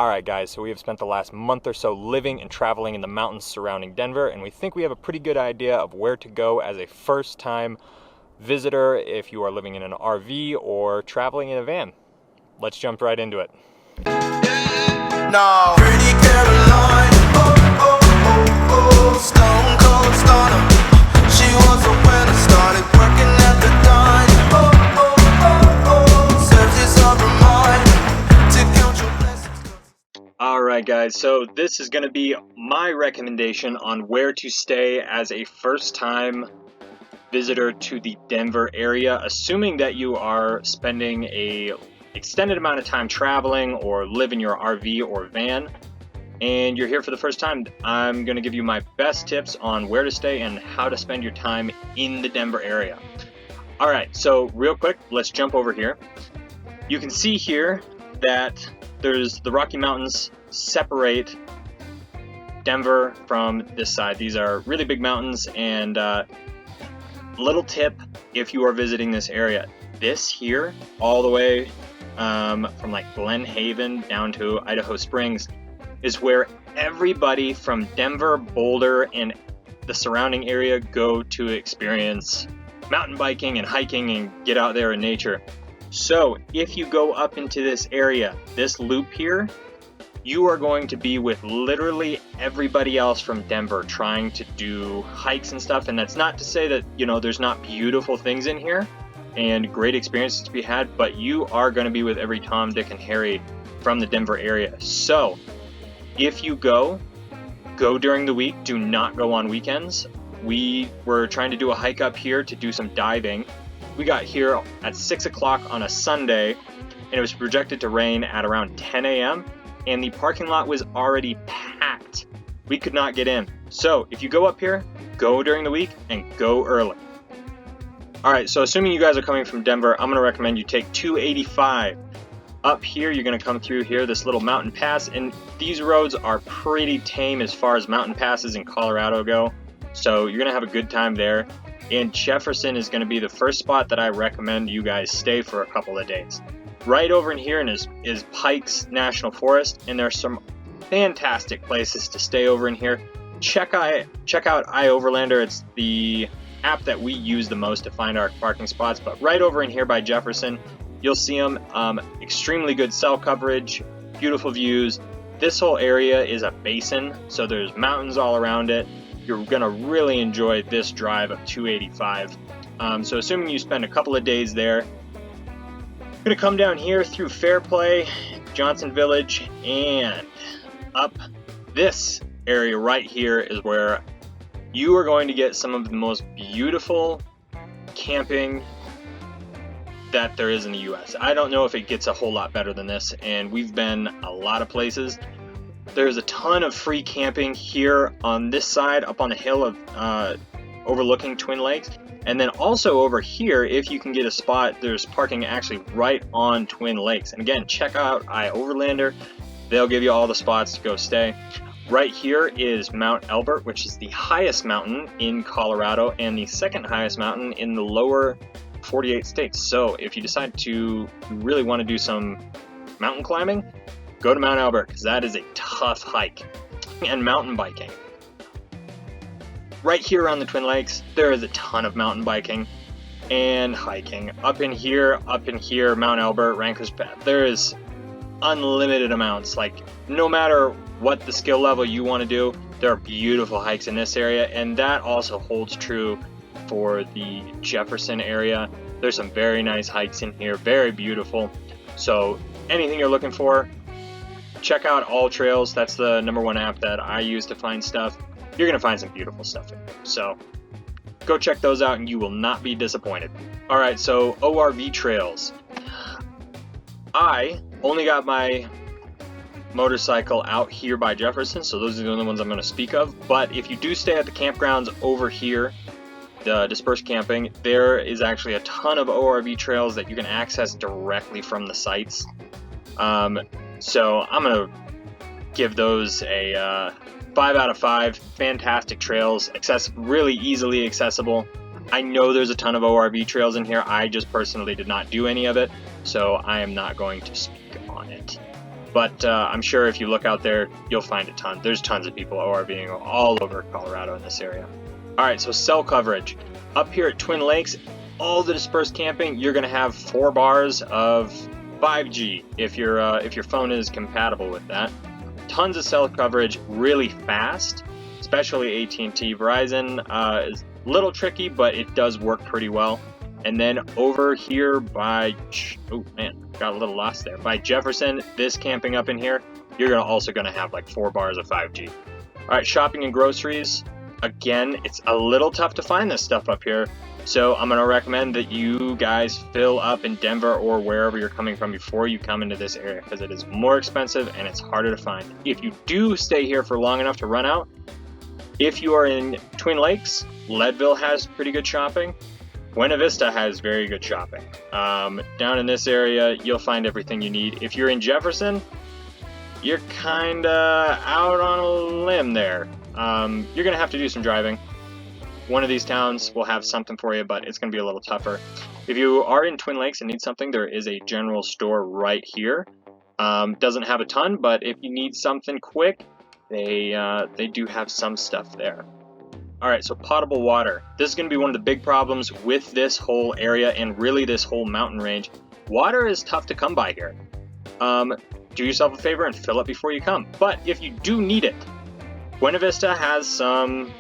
Alright guys, so we have spent the last month or so living and traveling in the mountains surrounding Denver, and we think we have a pretty good idea of where to go as a first-time visitor if you are living in an RV or traveling in a van. Let's jump right into it. No. Pretty Caroline, stone cold stunner. She was a winner, started working at the dine. Serves this up her mind to count your blessings. Alright guys, so this is going to be my recommendation on where to stay as a first-time visitor to the Denver area, assuming that you are spending a extended amount of time traveling or live in your RV or van and you're here for the first time. I'm going to give you my best tips on where to stay and how to spend your time in the Denver area. Alright, so real quick, let's jump over here. You can see here that there's the Rocky Mountains separate Denver from this side. These are really big mountains, and little tip if you are visiting this area, this here all the way from like Glen Haven down to Idaho Springs is where everybody from Denver, Boulder, and the surrounding area go to experience mountain biking and hiking and get out there in nature. So if you go up into this area, this loop here, you are going to be with literally everybody else from Denver trying to do hikes and stuff. And that's not to say that, you know, there's not beautiful things in here and great experiences to be had, but you are going to be with every Tom, Dick, and Harry from the Denver area. So if you go during the week, do not go on weekends. We were trying to do a hike up here to do some diving. We got here at 6 o'clock on a Sunday, and it was projected to rain at around 10 a.m., and the parking lot was already packed. We could not get in. So if you go up here, go during the week and go early. Alright, so assuming you guys are coming from Denver, I'm going to recommend you take 285. Up here, you're going to come through here, this little mountain pass, and these roads are pretty tame as far as mountain passes in Colorado go, so you're going to have a good time there. And Jefferson is going to be the first spot that I recommend you guys stay for a couple of days. Right over in here is Pikes National Forest, and there's some fantastic places to stay over in here. Check out IOverlanded. It's the app that we use the most to find our parking spots. But right over in here by Jefferson, you'll see them. Extremely good cell coverage, beautiful views. This whole area is a basin, so there's mountains all around it. You're going to really enjoy this drive of 285. So assuming you spend a couple of days there, you're going to come down here through Fairplay, Johnson Village, and up this area right here is where you are going to get some of the most beautiful camping that there is in the US. I don't know if it gets a whole lot better than this, and we've been a lot of places. There's a ton of free camping here on this side up on the hill of overlooking Twin Lakes, and then also over here, if you can get a spot, there's parking actually right on Twin Lakes. And again, check out IOverlanded. They'll give you all the spots to go stay. Right here is Mount Elbert, which is the highest mountain in Colorado and the second highest mountain in the lower 48 states. So if you decide to really want to do some mountain climbing, go to Mount Elbert, because that is a tough hike. And mountain biking. Right here on the Twin Lakes, there is a ton of mountain biking and hiking. Up in here, Mount Elbert, Ranker's Path, there is unlimited amounts. Like, no matter what the skill level you want to do, there are beautiful hikes in this area, and that also holds true for the Jefferson area. There's some very nice hikes in here, very beautiful. So anything you're looking for, check out All Trails. That's the #1 app that I use to find stuff. You're going to find some beautiful stuff in there. So go check those out and you will not be disappointed. Alright, so ORV trails. I only got my motorcycle out here by Jefferson, so those are the only ones I'm going to speak of. But if you do stay at the campgrounds over here, the dispersed camping, there is actually a ton of ORV trails that you can access directly from the sites. So I'm going to give those a 5 out of 5. Fantastic trails, really easily accessible. I know there's a ton of ORV trails in here. I just personally did not do any of it, so I am not going to speak on it. But I'm sure if you look out there, you'll find a ton. There's tons of people ORVing all over Colorado in this area. All right, so cell coverage. Up here at Twin Lakes, all the dispersed camping, you're gonna have 4 bars of 5G if your phone is compatible with that. Tons of cell coverage, really fast, especially AT&T. Verizon is a little tricky, but it does work pretty well. And then over here by, oh man, got a little lost there. By Jefferson, this camping up in here, you're also gonna have like 4 bars of 5G. All right, shopping and groceries. Again, it's a little tough to find this stuff up here. So I'm gonna recommend that you guys fill up in Denver or wherever you're coming from before you come into this area, because it is more expensive and it's harder to find. If you do stay here for long enough to run out, if you are in Twin Lakes, Leadville has pretty good shopping. Buena Vista has very good shopping. Down in this area, you'll find everything you need. If you're in Jefferson, you're kinda out on a limb there. You're gonna have to do some driving. One of these towns will have something for you, but it's gonna be a little tougher. If you are in Twin Lakes and need something, there is a general store right here. Doesn't have a ton, but if you need something quick, they do have some stuff there. All right, so potable water. This is gonna be one of the big problems with this whole area and really this whole mountain range. Water is tough to come by here. Do yourself a favor and fill up before you come. But if you do need it, Buena Vista has some,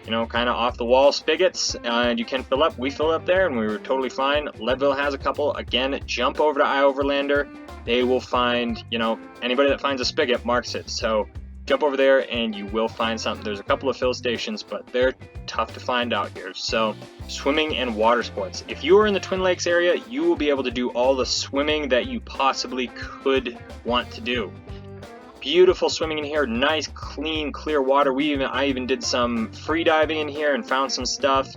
kind of off the wall spigots, and you can fill up. We filled up there and we were totally fine. Leadville has a couple. Again, jump over to IOverlanded. They will find, anybody that finds a spigot marks it. So jump over there and you will find something. There's a couple of fill stations, but they're tough to find out here. So swimming and water sports. If you are in the Twin Lakes area, you will be able to do all the swimming that you possibly could want to do. Beautiful swimming in here, nice, clean, clear water. I even did some free diving in here and found some stuff.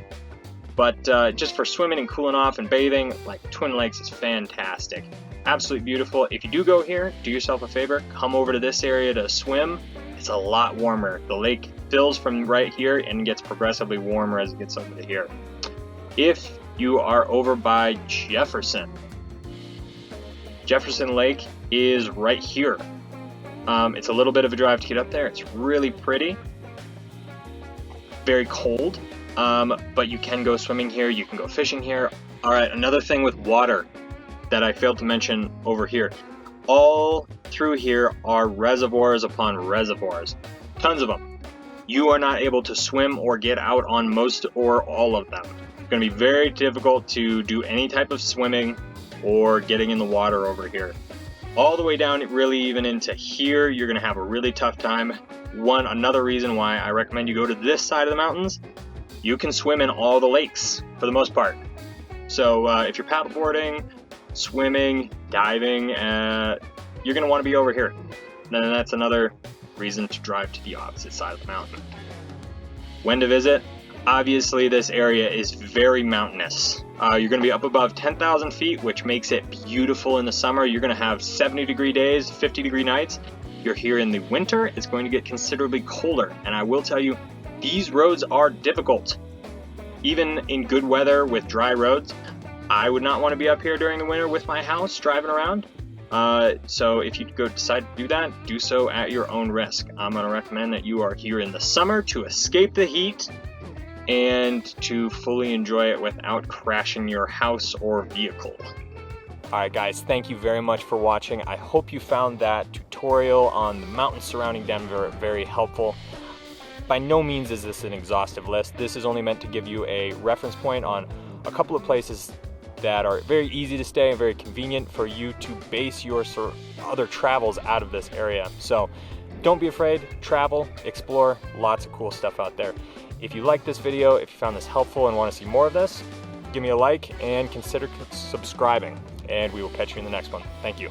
But just for swimming and cooling off and bathing, like Twin Lakes is fantastic. Absolutely beautiful. If you do go here, do yourself a favor, come over to this area to swim. It's a lot warmer. The lake fills from right here and gets progressively warmer as it gets over to here. If you are over by Jefferson Lake is right here. It's a little bit of a drive to get up there. It's really pretty. Very cold, but you can go swimming here. You can go fishing here. All right, another thing with water that I failed to mention over here. All through here are reservoirs upon reservoirs. Tons of them. You are not able to swim or get out on most or all of them. It's going to be very difficult to do any type of swimming or getting in the water over here. All the way down, really even into here, you're gonna have a really tough time. Another reason why I recommend you go to this side of the mountains, you can swim in all the lakes for the most part. So if you're paddleboarding, swimming, diving, you're gonna wanna be over here. Then that's another reason to drive to the opposite side of the mountain. When to visit? Obviously, this area is very mountainous. You're going to be up above 10,000 feet, which makes it beautiful in the summer. You're going to have 70-degree days, 50-degree nights. You're here in the winter, it's going to get considerably colder. And I will tell you, these roads are difficult. Even in good weather with dry roads, I would not want to be up here during the winter with my house driving around. So if you decide to do that, do so at your own risk. I'm going to recommend that you are here in the summer to escape the heat and to fully enjoy it without crashing your house or vehicle. All right, guys, thank you very much for watching. I hope you found that tutorial on the mountains surrounding Denver very helpful. By no means is this an exhaustive list. This is only meant to give you a reference point on a couple of places that are very easy to stay and very convenient for you to base your other travels out of this area. So don't be afraid, travel, explore, lots of cool stuff out there. If you like this video, if you found this helpful and want to see more of this, give me a like and consider subscribing, and we will catch you in the next one. Thank you.